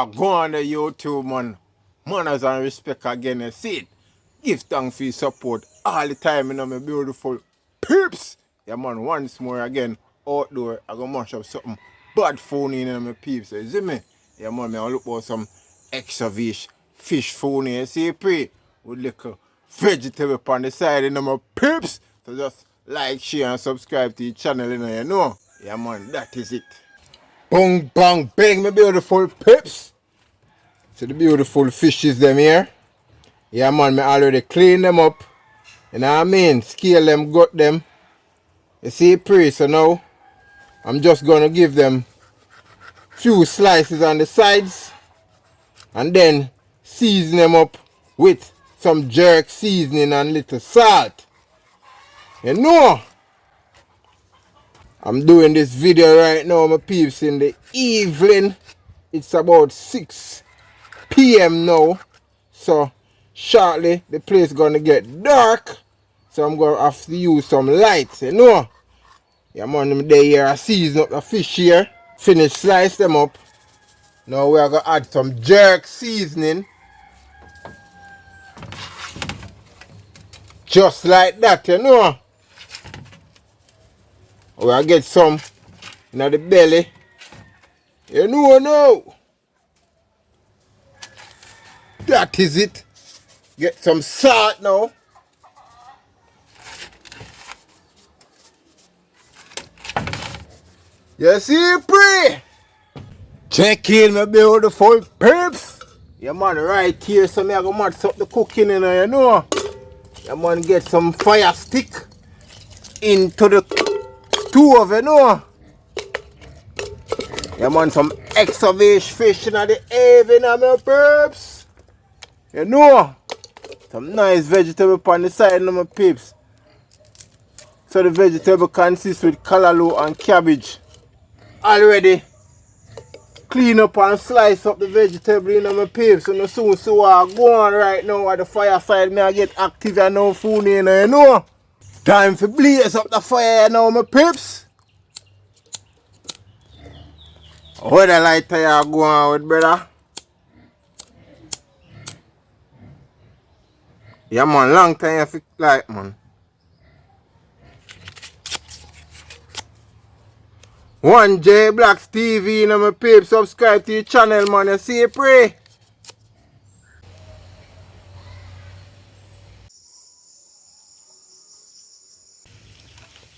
go on the YouTube, man. Manners and respect again, you see it. Give thanks for your support all the time, you know, my beautiful peeps. Yeah, man, once more again, outdoor, I gonna mash up something bad phone in my peeps, you see me? Yeah, man, I look for some extra fish phone, you see, pre with little vegetable on the side, you know, my peeps. So just like, share, and subscribe to the channel, you know. Yeah, man, that is it. Bang, bang, bang, my beautiful peeps. So the beautiful fishes them here. Yeah, man, me already clean them up. You know what I mean? Scale them, gut them. You see, pre, so now I'm just gonna give them few slices on the sides and then season them up with some jerk seasoning and little salt. You know, I'm doing this video right now, my peeps, in the evening. It's about 6 p.m. now. So shortly the place gonna get dark. So I'm gonna have to use some lights, you know. Yeah, man, they here I season up the fish here. Finish slice them up. Now we are gonna add some jerk seasoning. Just like that, you know. We'll get some in the belly. You know now. That is it. Get some salt now. You see, pre? Check in, my beautiful peeps. Yeah, man, right here. So me I go match up the cooking, you know. Yeah, man, get some fire stick into the stove, you know. Yeah, man, some extra fish in the oven, my peeps. You know. Some nice vegetable on the side, my peeps. So the vegetable consists with callaloo and cabbage. Already clean up and slice up the vegetable, you know, my peeps. So soon I go on right now at the fireside. Me I get active and no food, you know. Time to blaze up the fire now, my peeps. What the lighter you go on with, brother? Yeah, man, long time you fix light, man. One Jblacks TV, you know, my peeps. Subscribe to the channel, man. You see, pray.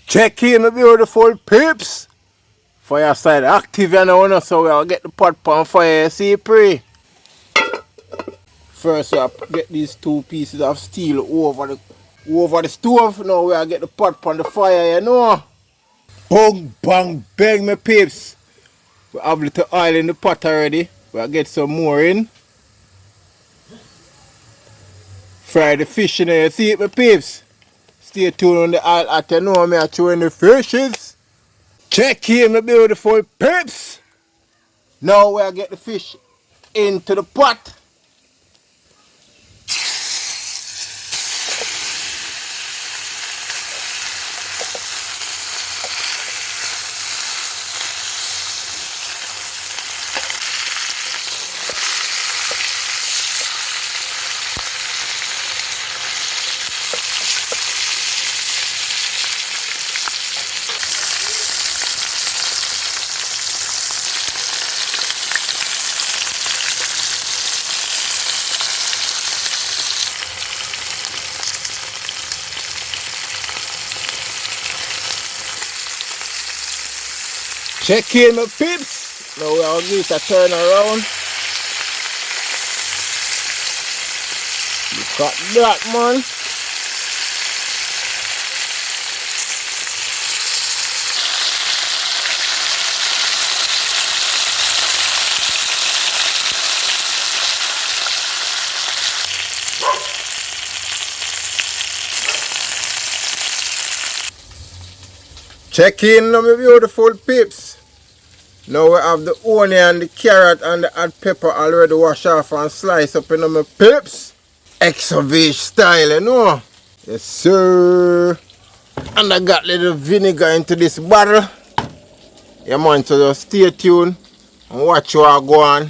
Check in, my beautiful peeps. Fireside active, you know, so we'll get the pot on fire. You see, pray. First, I get these two pieces of steel over the stove. Now we'll get the pot on the fire, you know. Bang, bang, bang, my peeps. We have little oil in the pot already. We'll get some more in. Fry the fish in there. You see it, my peeps? Stay tuned on the oil at you know me are chewing the fishes. Check in, my beautiful peeps. Now we'll get the fish into the pot. Check in, my peeps. Now we'll give it a turn around. Look at that, man. Check in, my beautiful peeps. Now we have the onion, the carrot and the hot pepper already washed off and sliced up in my peeps. Extra veg style, you know. Yes, sir. And I got little vinegar into this bottle. Yeah, man, so just stay tuned and watch what I go on.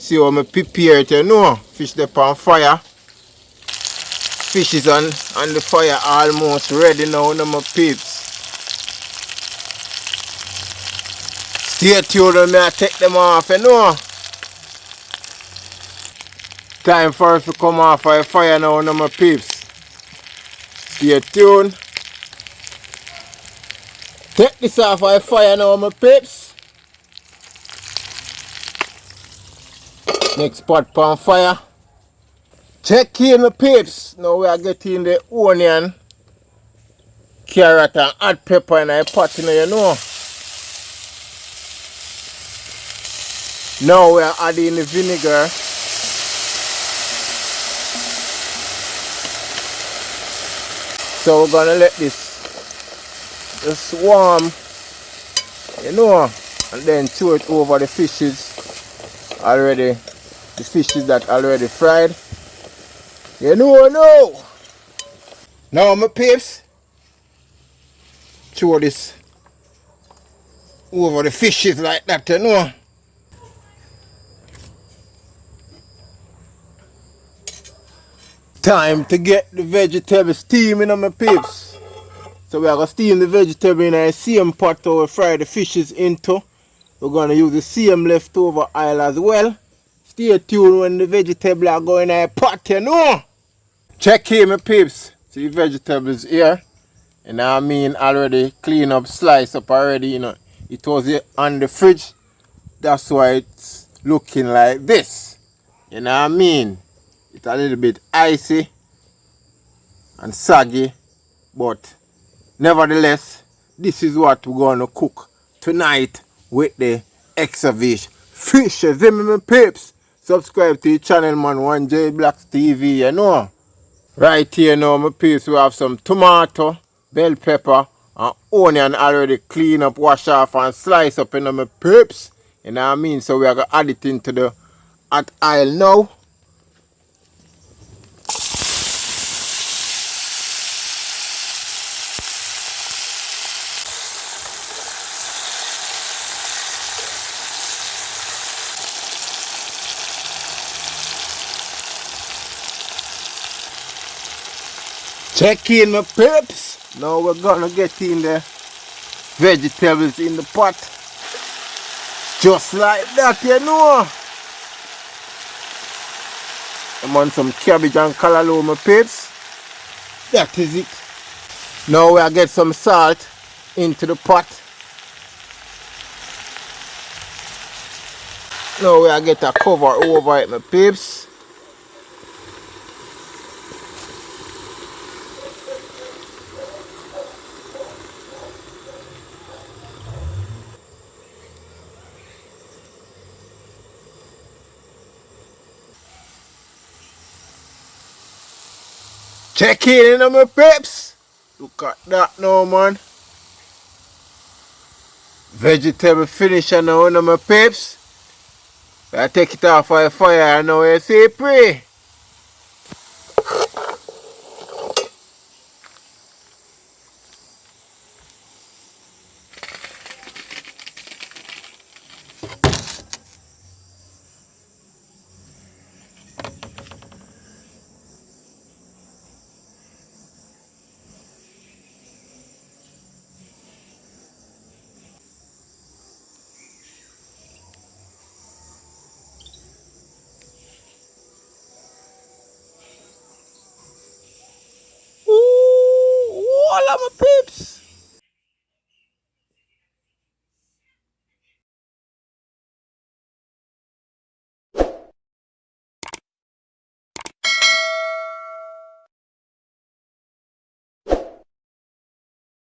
See how I prepare it, you know. Fish there on fire. Fish is on the fire almost ready now, my peeps. Stay tuned when I take them off, you know. Time for us to come off of the fire now, my peeps. Stay tuned. Take this off of the fire now, my peeps. Next pot on fire. Check in, my peeps. Now we are getting the onion, carrot and hot pepper in a pot, you know. Now we are adding the vinegar. So we're gonna let this just warm, you know, and then throw it over the fishes already, the fishes that already fried. You know. Now my peeps, throw this over the fishes like that, you know. Time to get the vegetable steaming on my peeps. So we are going to steam the vegetable in the same pot that we fry the fishes into. We're going to use the same leftover oil as well. Stay tuned when the vegetables are going in the pot, you know. Check here, my peeps. See the vegetables here. And I mean already clean up, slice up already, you know. It was on the fridge. That's why it's looking like this. You know what I mean? It's a little bit icy and saggy, but nevertheless, this is what we're going to cook tonight with the excavation fish. You see me, my peeps? Subscribe to the channel, man. One Jblacks TV, you know. Right here now, my peeps, we have some tomato, bell pepper, and onion already clean up, wash off, and slice up, you know, my peeps. You know what I mean? So we are going to add it into the hot oil now. Check in, my peeps. Now we're gonna get in the vegetables in the pot. Just like that, you know. I'm on some cabbage and callaloo, my peeps. That is it. Now we'll get some salt into the pot. Now we'll get a cover over it, my peeps. Check in on my peeps. Look at that now, man. Vegetable finisher now, my peeps. I take it off of the fire and now you see pray. All of my peeps.